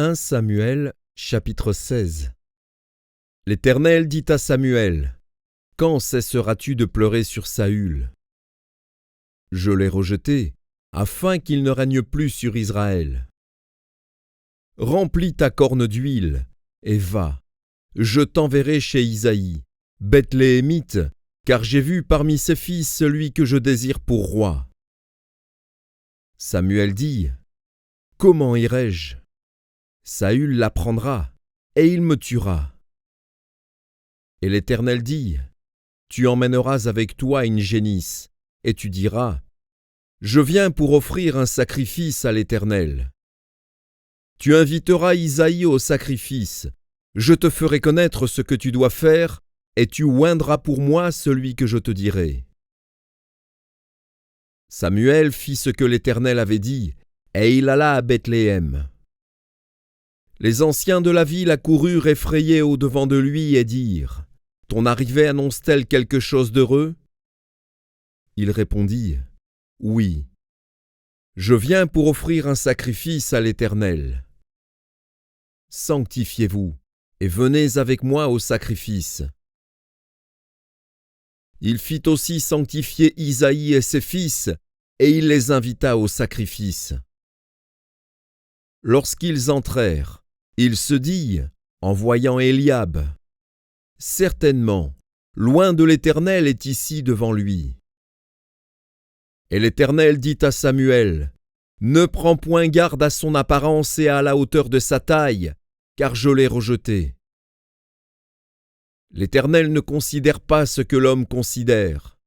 1 Samuel, chapitre 16. L'Éternel dit à Samuel: Quand cesseras-tu de pleurer sur Saül? Je l'ai rejeté, afin qu'il ne règne plus sur Israël. Remplis ta corne d'huile, et va. Je t'enverrai chez Isaïe, Bethléemite, car j'ai vu parmi ses fils celui que je désire pour roi. Samuel dit: Comment irai-je? Saül l'apprendra, et il me tuera. Et l'Éternel dit: Tu emmèneras avec toi une génisse, et tu diras: Je viens pour offrir un sacrifice à l'Éternel. Tu inviteras Isaïe au sacrifice, je te ferai connaître ce que tu dois faire, et tu oindras pour moi celui que je te dirai. Samuel fit ce que l'Éternel avait dit, et il alla à Bethléem. Les anciens de la ville accoururent effrayés au-devant de lui et dirent: Ton arrivée annonce-t-elle quelque chose d'heureux? Il répondit: Oui. Je viens pour offrir un sacrifice à l'Éternel. Sanctifiez-vous et venez avec moi au sacrifice. Il fit aussi sanctifier Isaïe et ses fils, et il les invita au sacrifice. Lorsqu'ils entrèrent, il se dit, en voyant Éliab: Certainement, loin de l'Éternel est ici devant lui. Et l'Éternel dit à Samuel: Ne prends point garde à son apparence et à la hauteur de sa taille, car je l'ai rejeté. L'Éternel ne considère pas ce que l'homme considère.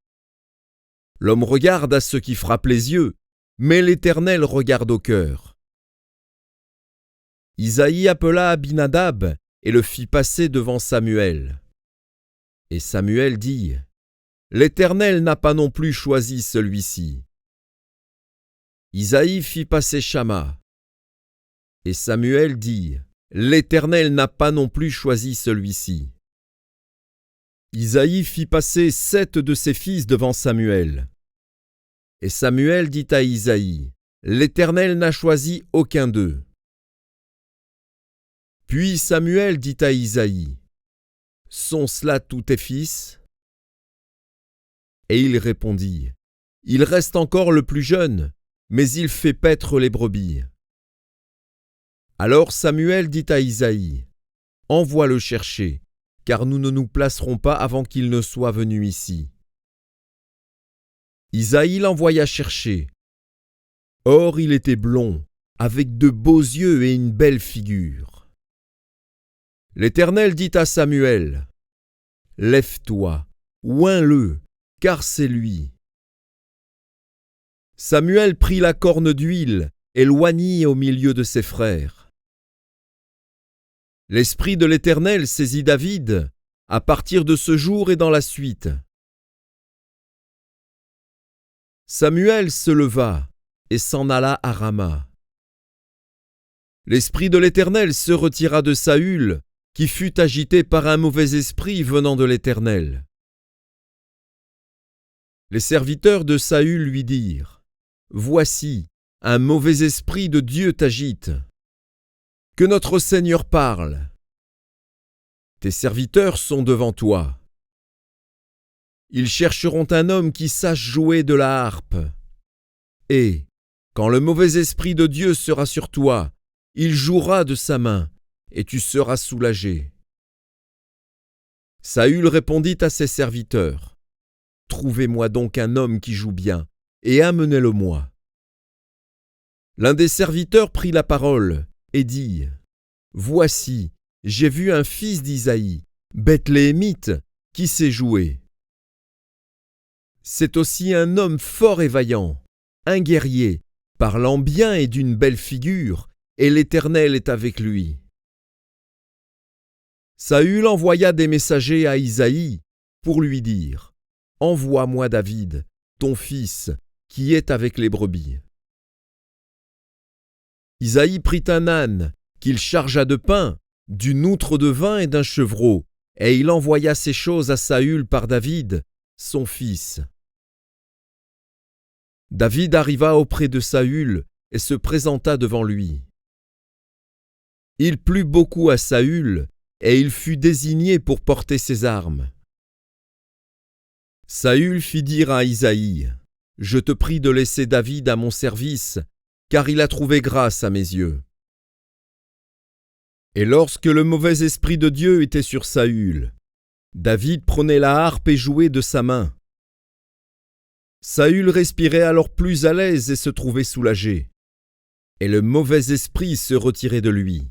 L'homme regarde à ce qui frappe les yeux, mais l'Éternel regarde au cœur. Isaïe appela Abinadab et le fit passer devant Samuel. Et Samuel dit: L'Éternel n'a pas non plus choisi celui-ci. Isaïe fit passer Shamma. Et Samuel dit: L'Éternel n'a pas non plus choisi celui-ci. Isaïe fit passer 7 de ses fils devant Samuel. Et Samuel dit à Isaïe: L'Éternel n'a choisi aucun d'eux. Puis Samuel dit à Isaïe: Sont cela tous tes fils? Et il répondit: Il reste encore le plus jeune, mais il fait paître les brebis. Alors Samuel dit à Isaïe: Envoie-le chercher, car nous ne nous placerons pas avant qu'il ne soit venu ici. Isaïe l'envoya chercher. Or il était blond, avec de beaux yeux et une belle figure. L'Éternel dit à Samuel: Lève-toi, oins-le, car c'est lui. Samuel prit la corne d'huile et l'oignit au milieu de ses frères. L'Esprit de l'Éternel saisit David à partir de ce jour et dans la suite. Samuel se leva et s'en alla à Rama. L'Esprit de l'Éternel se retira de Saül, qui fut agité par un mauvais esprit venant de l'Éternel. Les serviteurs de Saül lui dirent: Voici, un mauvais esprit de Dieu t'agite. Que notre Seigneur parle. Tes serviteurs sont devant toi. Ils chercheront un homme qui sache jouer de la harpe. Et, quand le mauvais esprit de Dieu sera sur toi, il jouera de sa main, et tu seras soulagé. Saül répondit à ses serviteurs: Trouvez-moi donc un homme qui joue bien, et amenez-le-moi. L'un des serviteurs prit la parole et dit: Voici, j'ai vu un fils d'Isaïe, Bethléemite, qui sait jouer. C'est aussi un homme fort et vaillant, un guerrier, parlant bien et d'une belle figure, et l'Éternel est avec lui. Saül envoya des messagers à Isaïe pour lui dire: Envoie-moi David, ton fils, qui est avec les brebis. Isaïe prit un âne, qu'il chargea de pain, d'une outre de vin et d'un chevreau, et il envoya ces choses à Saül par David, son fils. David arriva auprès de Saül et se présenta devant lui. Il plut beaucoup à Saül, et il fut désigné pour porter ses armes. Saül fit dire à Isaïe, « Je te prie de laisser David à mon service, car il a trouvé grâce à mes yeux. » Et lorsque le mauvais esprit de Dieu était sur Saül, David prenait la harpe et jouait de sa main. Saül respirait alors plus à l'aise et se trouvait soulagé. Et le mauvais esprit se retirait de lui.